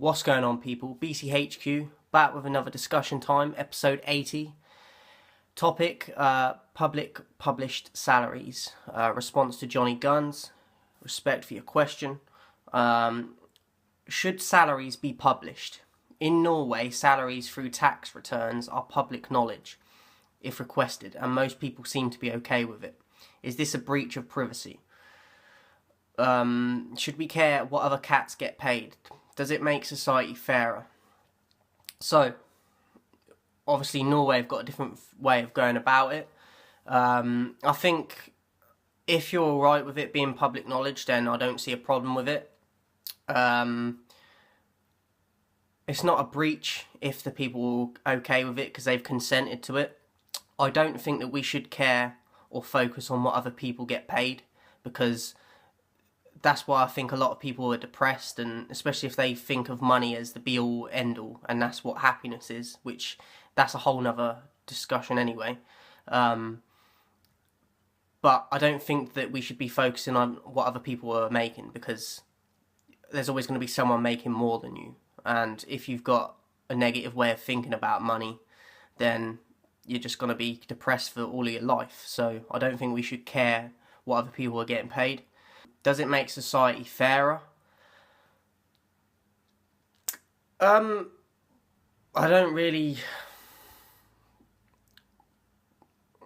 What's going on, people? BCHQ back with another discussion time, episode 80. Topic, public published salaries. Response to Johnny Gunz. Respect for your question. Should salaries be published? In Norway, salaries through tax returns are public knowledge, if requested, and most people seem to be okay with it. Is this a breach of privacy? Should we care what other cats get paid? Does it make society fairer? So, obviously Norway have got a different way of going about it. I think if you're alright with it being public knowledge, then I don't see a problem with it. It's not a breach if the people are okay with it because they've consented to it. I don't think that we should care or focus on what other people get paid, because that's why I think a lot of people are depressed, and especially if they think of money as the be-all, end-all, and that's what happiness is, which that's a whole nother discussion anyway. But I don't think that we should be focusing on what other people are making, because there's always going to be someone making more than you, and if you've got a negative way of thinking about money, then you're just going to be depressed for all of your life. So I don't think we should care what other people are getting paid. Does it make society fairer? I don't really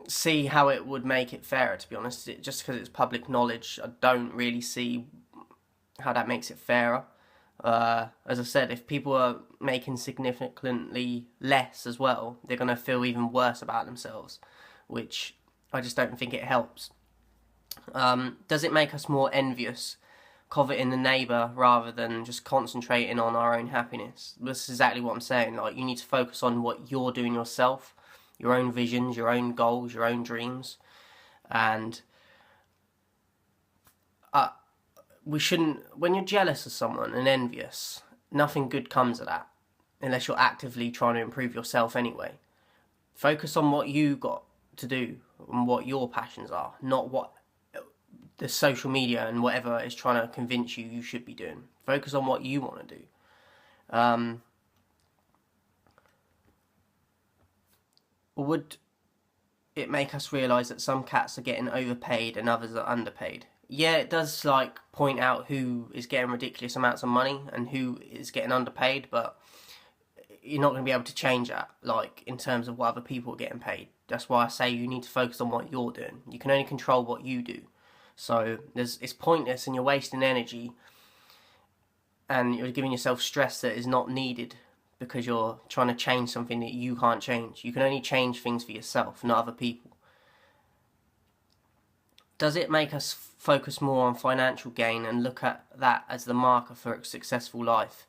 see how it would make it fairer, to be honest. Just because it's public knowledge, I don't really see how that makes it fairer. As I said, if people are making significantly less as well, they're going to feel even worse about themselves, which I just don't think it helps. Does it make us more envious, coveting the neighbour rather than just concentrating on our own happiness? This is exactly what I'm saying. Like, you need to focus on what you're doing yourself, your own visions, your own goals, your own dreams, and we shouldn't. When you're jealous of someone and envious, nothing good comes of that, unless you're actively trying to improve yourself anyway. Focus on what you got to do and what your passions are, not what the social media and whatever is trying to convince you should be doing. Focus on what you want to do. Would it make us realise that some cats are getting overpaid and others are underpaid? Yeah, it does, like, point out who is getting ridiculous amounts of money and who is getting underpaid, but you're not going to be able to change that, like, in terms of what other people are getting paid. That's why I say you need to focus on what you're doing. You can only control what you do. So it's pointless, and you're wasting energy, and you're giving yourself stress that is not needed because you're trying to change something that you can't change. You can only change things for yourself, not other people. Does it make us focus more on financial gain and look at that as the marker for a successful life?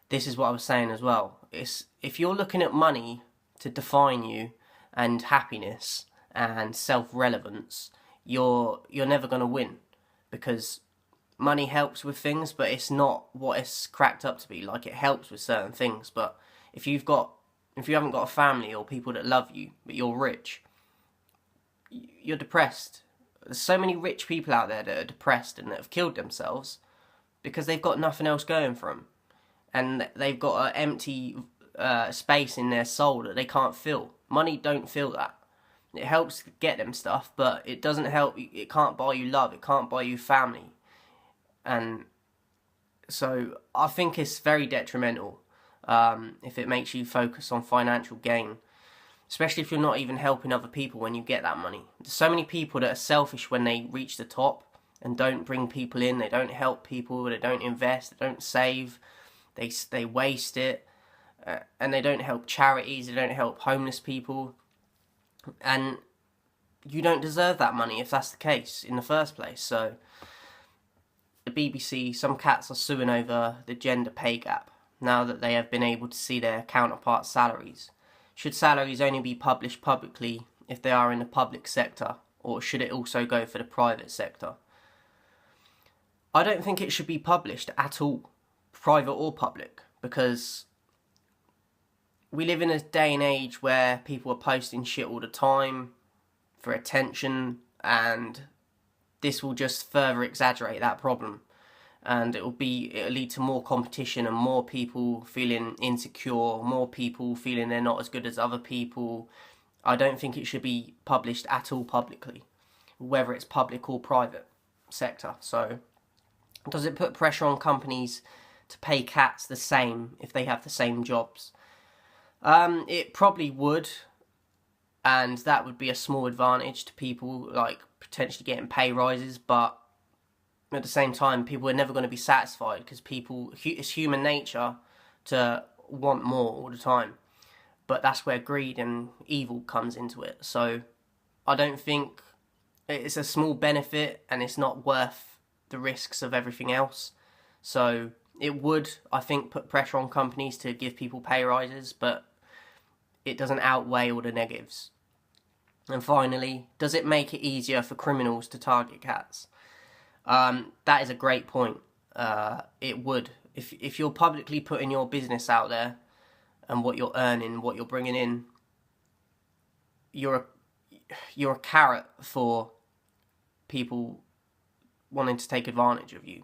This is what I was saying as well. If you're looking at money to define you and happiness and self-relevance, you're never going to win, because money helps with things, but it's not what it's cracked up to be. Like, it helps with certain things, but if you haven't got a family or people that love you, but you're rich, you're depressed. There's so many rich people out there that are depressed and that have killed themselves because they've got nothing else going for them, and they've got an empty space in their soul that they can't fill. Money don't fill that. It helps get them stuff, but it doesn't help. It can't buy you love. It can't buy you family. And so I think it's very detrimental if it makes you focus on financial gain, especially if you're not even helping other people when you get that money. There's so many people that are selfish when they reach the top and don't bring people in. They don't help people. They don't invest. They don't save. They waste it. And they don't help charities. They don't help homeless people. And you don't deserve that money if that's the case in the first place. So the BBC, some cats are suing over the gender pay gap now that they have been able to see their counterparts' salaries. Should salaries only be published publicly if they are in the public sector, or should it also go for the private sector? I don't think it should be published at all, private or public, because we live in a day and age where people are posting shit all the time for attention, and this will just further exaggerate that problem. and it'll lead to more competition and more people feeling insecure, more people feeling they're not as good as other people. I don't think it should be published at all publicly, whether it's public or private sector. So does it put pressure on companies to pay cats the same if they have the same jobs? It probably would, and that would be a small advantage to people, like potentially getting pay rises, but at the same time, people are never going to be satisfied, because it's human nature to want more all the time. But that's where greed and evil comes into it. So I don't think it's a small benefit, and it's not worth the risks of everything else. So it would, I think, put pressure on companies to give people pay rises, but it doesn't outweigh all the negatives. And finally, does it make it easier for criminals to target cats? That is a great point. It would. If you're publicly putting your business out there and what you're earning, what you're bringing in, you're a carrot for people wanting to take advantage of you.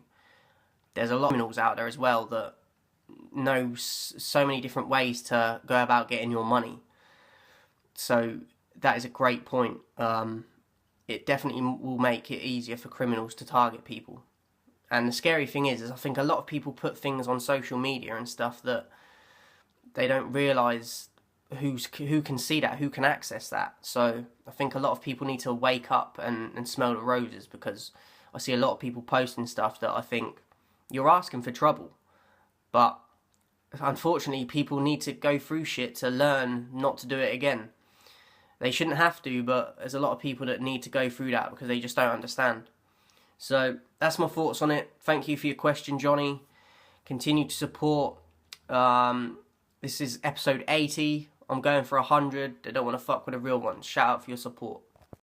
There's a lot of criminals out there as well that know so many different ways to go about getting your money. So that is a great point. It definitely will make it easier for criminals to target people. And the scary thing is I think a lot of people put things on social media and stuff that they don't realise who can see that, who can access that. So I think a lot of people need to wake up and smell the roses, because I see a lot of people posting stuff that I think you're asking for trouble. But unfortunately, people need to go through shit to learn not to do it again. They shouldn't have to, but there's a lot of people that need to go through that because they just don't understand. So that's my thoughts on it. Thank you for your question, Johnny. Continue to support. This is episode 80. I'm going for 100. I don't want to fuck with the real ones. Shout out for your support.